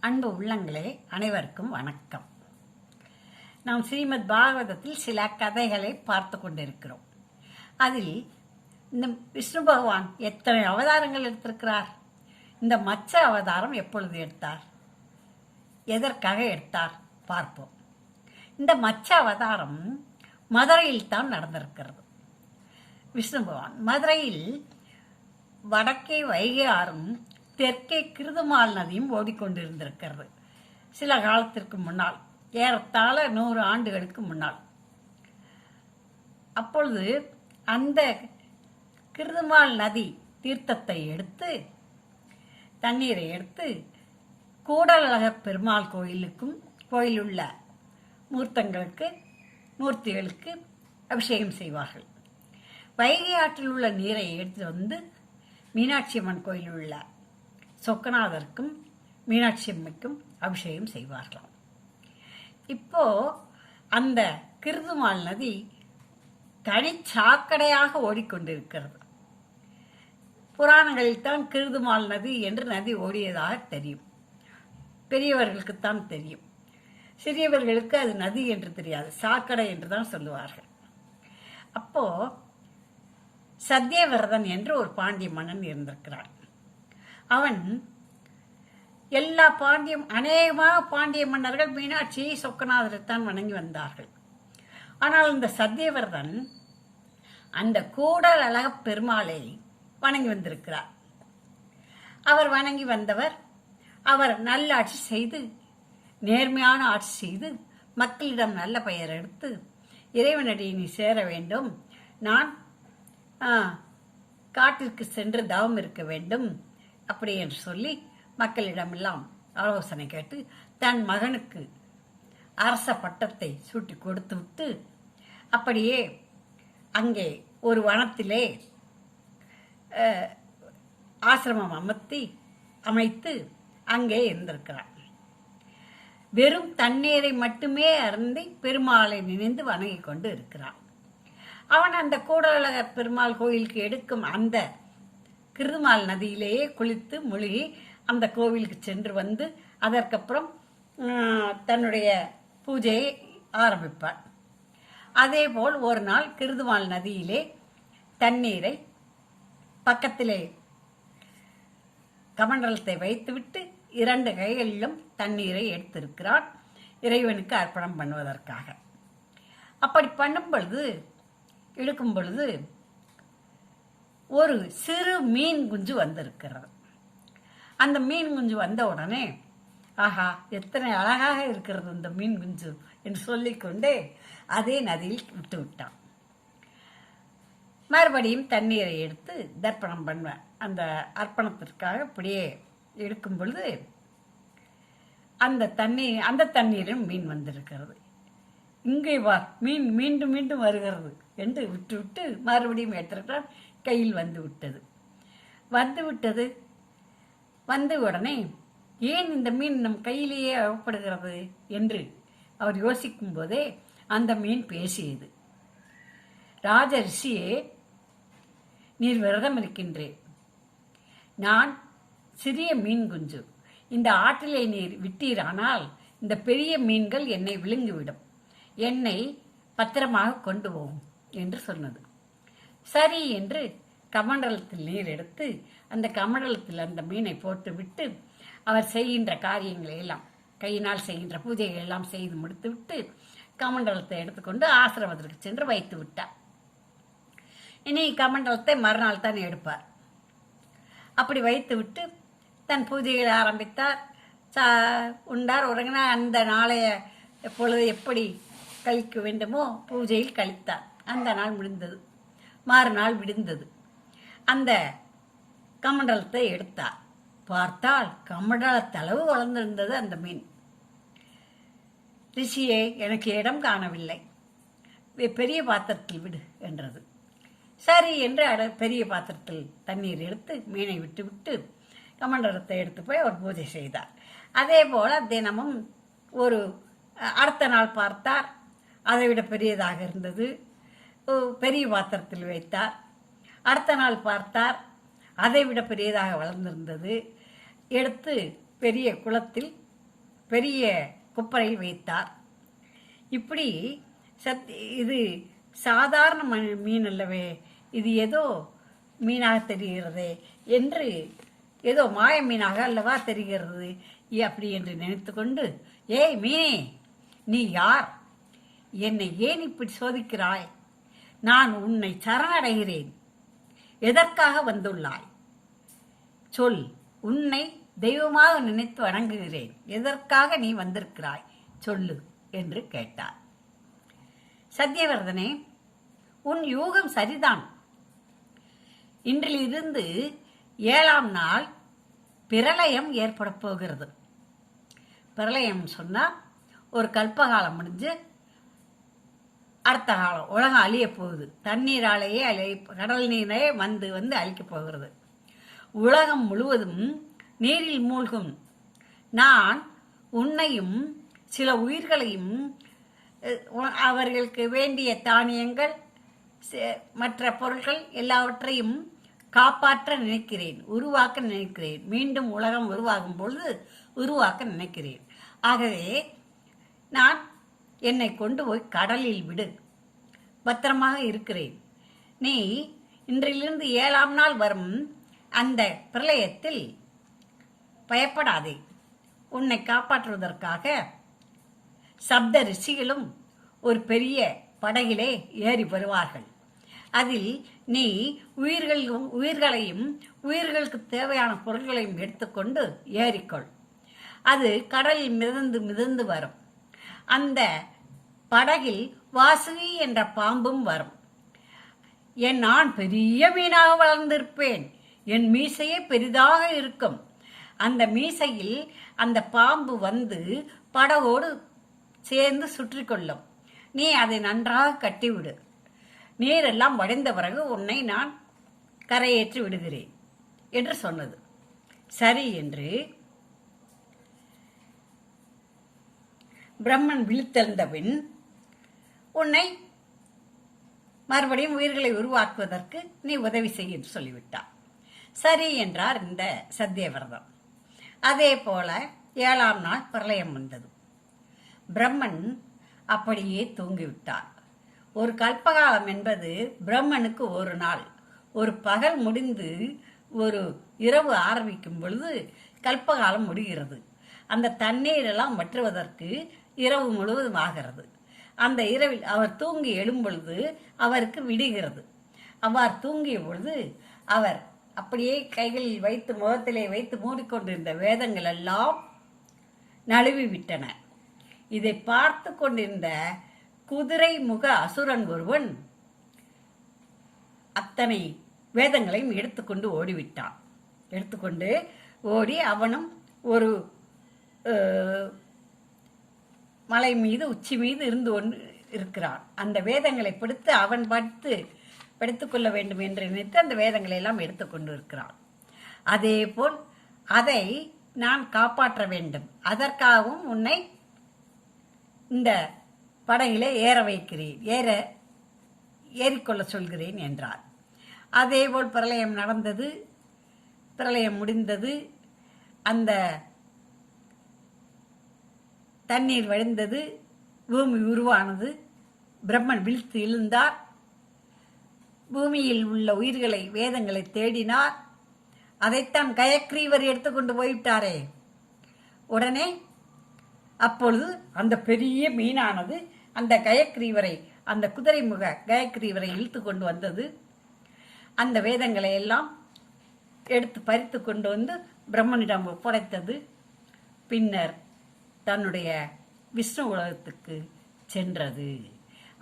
அன்பு உள்ளங்களே, அனைவருக்கும் வணக்கம். நாம் ஸ்ரீமத் பாகவதத்தில் சில கதைகளை பார்த்து கொண்டிருக்கிறோம். அதில் இந்த விஷ்ணு பகவான் எத்தனை அவதாரங்கள் எடுத்திருக்கிறார், இந்த மச்ச அவதாரம் எப்பொழுது எடுத்தார், எதற்காக எடுத்தார் பார்ப்போம். இந்த மச்ச அவதாரம் மதுரையில் தான் நடந்திருக்கிறது. விஷ்ணு பகவான் மதுரையில் வடக்கே வைகை ஆறும் தெற்கே கிருதுமால் நதியும் ஓடிக்கொண்டிருந்திருக்கிறது. சில காலத்திற்கு முன்னால், ஏறத்தாழ 100 ஆண்டுகளுக்கு முன்னால். அப்பொழுது அந்த கிருதுமால் நதி தீர்த்தத்தை எடுத்து, தண்ணீரை எடுத்து கூடலழகர் பெருமாள் கோயிலுள்ள மூர்த்திகளுக்கு அபிஷேகம் செய்வார்கள். வைகை ஆற்றில் உள்ள நீரை எடுத்து வந்து மீனாட்சி அம்மன் கோயிலில் உள்ள சொக்கநாதருக்கும் மீனாட்சி அம்மைக்கும் அபிஷேகம் செய்வார்களாம். இப்போ அந்த கிருதுமால் நதி தனிச்சாக்கடையாக ஓடிக்கொண்டிருக்கிறது. புராணங்களில் தான் கிருதுமால் நதி என்று நதி ஓடியதாக தெரியும். பெரியவர்களுக்குத்தான் தெரியும். சிறியவர்களுக்கு அது நதி என்று தெரியாது, சாக்கடை என்று தான் சொல்லுவார்கள். அப்போ சத்தியவிரதன் என்று ஒரு பாண்டிய மன்னன் இருந்திருக்கிறான். அவன் அநேகமாக பாண்டிய மன்னர்கள் மீனாட்சியை சொக்கநாதரைத்தான் வணங்கி வந்தார்கள். ஆனால் இந்த சத்தியவிரதன் அந்த கூடல் அழக பெருமாளை வணங்கி வந்திருக்கிறார். அவர் வணங்கி வந்தவர். அவர் நல்லாட்சி செய்து, நேர்மையான ஆட்சி செய்து, மக்களிடம் நல்ல பெயர் எடுத்து, இறைவனடி நீ சேர வேண்டும், நான் காட்டிற்கு சென்று தவம் இருக்க வேண்டும் அப்படி என்று சொல்லி மக்களிடமெல்லாம் ஆலோசனை கேட்டு தன் மகனுக்கு அரச பட்டத்தை சூட்டி கொடுத்து விட்டு, அப்படியே அங்கே ஒரு வனத்திலே ஆசிரமம் அமைத்து அங்கே இருந்திருக்கிறான். வெறும் தண்ணீரை மட்டுமே அருந்தி பெருமாளை நினைந்து வணங்கி கொண்டு இருக்கிறான். அவன் அந்த கூடலழகர் பெருமாள் கோயிலுக்கு எடுக்கும் அந்த கிருதுமால் நதியிலேயே குளித்து மூழ்கி அந்த கோவிலுக்கு சென்று வந்து அதற்கப்புறம் தன்னுடைய பூஜையை ஆரம்பிப்பார். அதேபோல் ஒரு நாள் கிருதுமால் நதியிலே தண்ணீரை பக்கத்திலே கமண்டலத்தை வைத்துவிட்டு 2 கைகளிலும் தண்ணீரை எடுத்திருக்கிறான், இறைவனுக்கு அர்ப்பணம் பண்ணுவதற்காக. அப்படி எடுக்கும் பொழுது ஒரு சிறு மீன் குஞ்சு வந்திருக்கிறது. அந்த மீன் குஞ்சு வந்த உடனே, ஆஹா எத்தனை அழகாக இருக்கிறது இந்த மீன் குஞ்சு என்று சொல்லிக்கொண்டே அதே நதியில் விட்டு விட்டான். மறுபடியும் தண்ணீரை எடுத்து தர்ப்பணம் பண்ணுவேன். அந்த அர்ப்பணத்திற்காக அப்படியே எடுக்கும் பொழுது அந்த தண்ணீரில் மீன் வந்திருக்கிறது. இங்கே வா, மீன் மீண்டும் மீண்டும் வருகிறது என்று விட்டு மறுபடியும் எடுத்திருக்கிறார். கையில் வந்த உடனே ஏன் இந்த மீன் நம் கையிலேயே அகப்படுகிறது என்று அவர் யோசிக்கும் போதே அந்த மீன் பேசியது. ராஜரிஷியே, நீர் விரதம் இருக்கின்றேன். நான் சிறிய மீன் குஞ்சு. இந்த ஆற்றிலே நீர் விட்டீரானால் இந்த பெரிய மீன்கள் என்னை விழுங்கிவிடும், என்னை பத்திரமாக கொண்டு போகும் என்று சொன்னது. சரி என்று கமண்டலத்தில் நீர் எடுத்து அந்த கமண்டலத்தில் அந்த மீனை போட்டு விட்டு அவர் செய்கின்ற காரியங்களை எல்லாம், கையினால் செய்கின்ற பூஜைகள் எல்லாம் செய்து முடித்து விட்டு கமண்டலத்தை எடுத்துக்கொண்டு ஆசிரமத்திற்கு சென்று வைத்து விட்டார். இனி கமண்டலத்தை மறுநாள் தான் எடுப்பார். அப்படி வைத்து விட்டு தன் பூஜைகளை ஆரம்பித்தார். உண்டார், உறங்கினார். அந்த நாளைய பொழுது எப்படி கழிக்க வேண்டுமோ பூஜையில் கழித்தார். அந்த நாள் முடிந்தது. மறுநாள் விடுந்தது. அந்த கமண்டலத்தை எடுத்தார். பார்த்தால் கமண்டலத்தளவு வளர்ந்திருந்தது அந்த மீன். ரிஷியே, எனக்கு இடம் காணவில்லை, பெரிய பாத்திரத்தில் விடு என்றது. சரி என்று பெரிய பாத்திரத்தில் தண்ணீர் எடுத்து மீனை விட்டு கமண்டலத்தை எடுத்து போய் அவர் பூஜை செய்தார். அதே போல தினமும் அடுத்த நாள் பார்த்தார், அதை விட பெரியதாக இருந்தது. பெரிய பாத்திரத்தில் வைத்தார். அடுத்த நாள் பார்த்தார், அதை விட பெரியதாக வளர்ந்திருந்தது. எடுத்து பெரிய குளத்தில் பெரிய குப்பரையில் வைத்தார். இப்படி இது சாதாரண மீன் அல்லவே, இது ஏதோ மீனாக தெரிகிறதே என்று, ஏதோ மாய மீனாக அல்லவா தெரிகிறது அப்படி என்று நினைத்து கொண்டு, ஏய் மீனே, நீ யார்? என்னை ஏன் இப்படி சோதிக்கிறாய்? நான் உன்னை சரணடைகிறேன். எதற்காக வந்துள்ளாய்? சொல். உன்னை தெய்வமாக நினைத்து வணங்குகிறேன். எதற்காக நீ வந்திருக்கிறாய்? சொல்லு என்று கேட்டார். சத்தியவர்தனே, உன் யூகம் சரிதான். இன்றிலிருந்து 7ஆம் நாள் பிரளயம் ஏற்பட போகிறது. பிரளயம் சொன்னா ஒரு கல்பகாலம் முடிஞ்சு அடுத்த காலம் உலகம் அழிய போகுது. தண்ணீராலேயே கடல் நீரே வந்து வந்து அழிக்கப் போகிறது. உலகம் முழுவதும் நீரில் மூழ்கும். நான் உன்னையும் சில உயிர்களையும் அவர்களுக்கு வேண்டிய தானியங்கள் மற்ற பொருட்கள் எல்லாவற்றையும் காப்பாற்ற நினைக்கிறேன், உருவாக்க நினைக்கிறேன். மீண்டும் உலகம் உருவாகும் பொழுது உருவாக்க நினைக்கிறேன். ஆகவே நான் என்னை கொண்டு போய் கடலில் விடு, பத்திரமாக இருக்கிறேன். நீ இன்றிலிருந்து 7ஆம் நாள் வரும் அந்த பிரளயத்தில் பயப்படாதே. உன்னை காப்பாற்றுவதற்காக சப்த ரிஷிகளும் ஒரு பெரிய படகிலே ஏறி வருவார்கள். அதில் நீ உயிர்களையும் உயிர்களுக்கு தேவையான பொருட்களையும் எடுத்துக்கொண்டு ஏறிக்கொள். அது கடலில் மிதந்து மிதந்து வரும். அந்த படகில் வாசுகி என்ற பாம்பும் வரும். நான் பெரிய மீனாக வளர்ந்திருப்பேன். என் மீசையே பெரிதாக இருக்கும். அந்த மீசையில் அந்த பாம்பு வந்து படகோடு சேர்ந்து சுற்றி கொள்ளும். நீ அதை நன்றாக கட்டிவிடு. நீரெல்லாம் வடைந்த பிறகு உன்னை நான் கரையேற்றி விடுகிறேன் என்று சொன்னது. சரி என்று பிரம்மன் விழித்தெழுந்தபின் உன்னை மறுபடியும் உயிர்களை உருவாக்குவதற்கு நீ உதவி செய்ய என்று சொல்லிவிட்டார். சரி என்றார் இந்த சத்தியவிரதம். அதே போல 7ஆம் நாள் பிரளயம் வந்தது. பிரம்மன் அப்படியே தூங்கிவிட்டார். ஒரு கல்பகாலம் என்பது பிரம்மனுக்கு ஒரு நாள். ஒரு பகல் முடிந்து ஒரு இரவு ஆரம்பிக்கும் பொழுது கல்பகாலம் முடிகிறது. அந்த தண்ணீரெல்லாம் வற்றுவதற்கு இரவு முழுவதும் ஆகிறது. அந்த இரவில் அவர் தூங்கி எழும்பொழுது அவருக்கு விடுகிறது. அவ்வாறு தூங்கிய பொழுது அவர் அப்படியே கைகளில் வைத்து முகத்திலே வைத்து மூடிக்கொண்டிருந்த வேதங்கள் எல்லாம் நழுவி விட்டன. இதை பார்த்து கொண்டிருந்த குதிரை முக அசுரன் ஒருவன் அத்தனை வேதங்களையும் எடுத்துக்கொண்டு ஓடிவிட்டான். எடுத்துக்கொண்டு ஓடி அவனும் ஒரு மலை மீது உச்சி மீது இருந்து கொண்டு இருக்கிறான். அந்த வேதங்களை பிடித்து அவன் படித்துக் கொள்ள வேண்டும் என்று நினைத்து அந்த வேதங்களை எல்லாம் எடுத்துக்கொண்டு இருக்கிறான். அதே போல் அதை நான் காப்பாற்ற வேண்டும். அதற்காகவும் உன்னை இந்த படகிலே ஏற வைக்கிறேன், ஏறிக்கொள்ள சொல்கிறேன் என்றார். அதேபோல் பிரளயம் நடந்தது. பிரளயம் முடிந்தது. அந்த தண்ணீர் வழிந்தது. பூமி உருவானது. பிரம்மன் விழித்து எழுந்தார். பூமியில் உள்ள உயிர்களை வேதங்களை தேடினார். அதைத்தான் கயக்ரீவர் எடுத்துக்கொண்டு போய்விட்டாரே. உடனே அப்பொழுது அந்த பெரிய மீனானது அந்த கயக்ரீவரை, அந்த குதிரை முக கயக்ரீவரை இழுத்து கொண்டு வந்தது. அந்த வேதங்களை எல்லாம் எடுத்து பறித்து கொண்டு வந்து பிரம்மனிடம் ஒப்படைத்தது. பின்னர் தன்னுடைய விஷ்ணு உலகத்துக்கு சென்றது.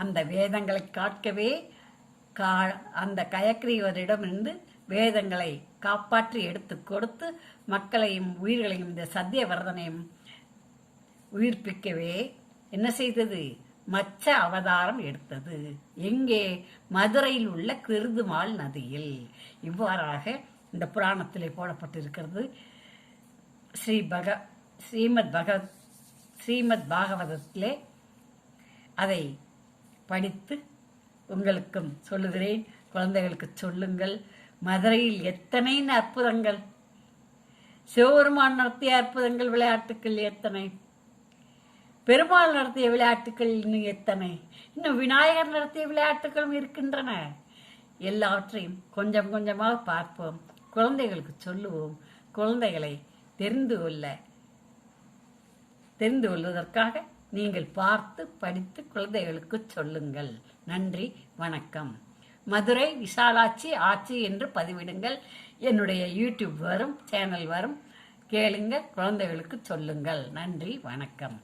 அந்த வேதங்களை காக்கவே அந்த கயக்ரீவரிடமிருந்து வேதங்களை காப்பாற்றி எடுத்து கொடுத்து மக்களையும் உயிர்களையும் இந்த சத்தியவர்தனையும் உயிர்ப்பிக்கவே என்ன செய்தது? மச்ச அவதாரம் எடுத்தது. எங்கே? மதுரையில் உள்ள கிருதுமால் நதியில். இவ்வாறாக இந்த புராணத்திலே போடப்பட்டிருக்கிறது. ஸ்ரீமத் பாகவதத்திலே அதை படித்து உங்களுக்கும் சொல்லுகிறேன். குழந்தைகளுக்கு சொல்லுங்கள். மதுரையில் எத்தனை அற்புதங்கள், சிவபெருமான் நடத்திய அற்புதங்கள், விளையாட்டுக்கள் எத்தனை. பெருமாள் நடத்திய விளையாட்டுகள் இன்னும் எத்தனை, இன்னும் விநாயகர் நடத்திய விளையாட்டுகளும் இருக்கின்றன. எல்லாவற்றையும் கொஞ்சம் கொஞ்சமாக பார்ப்போம், குழந்தைகளுக்கு சொல்லுவோம். குழந்தைகளை தெரிந்து கொள்வதற்காக நீங்கள் பார்த்து படித்து குழந்தைகளுக்கு சொல்லுங்கள். நன்றி, வணக்கம். மதுரை விசாலாட்சி ஆட்சி என்று பதிவிடுங்கள். என்னுடைய யூடியூப் வரும், சேனல் வரும். கேளுங்க, குழந்தைகளுக்கு சொல்லுங்கள். நன்றி, வணக்கம்.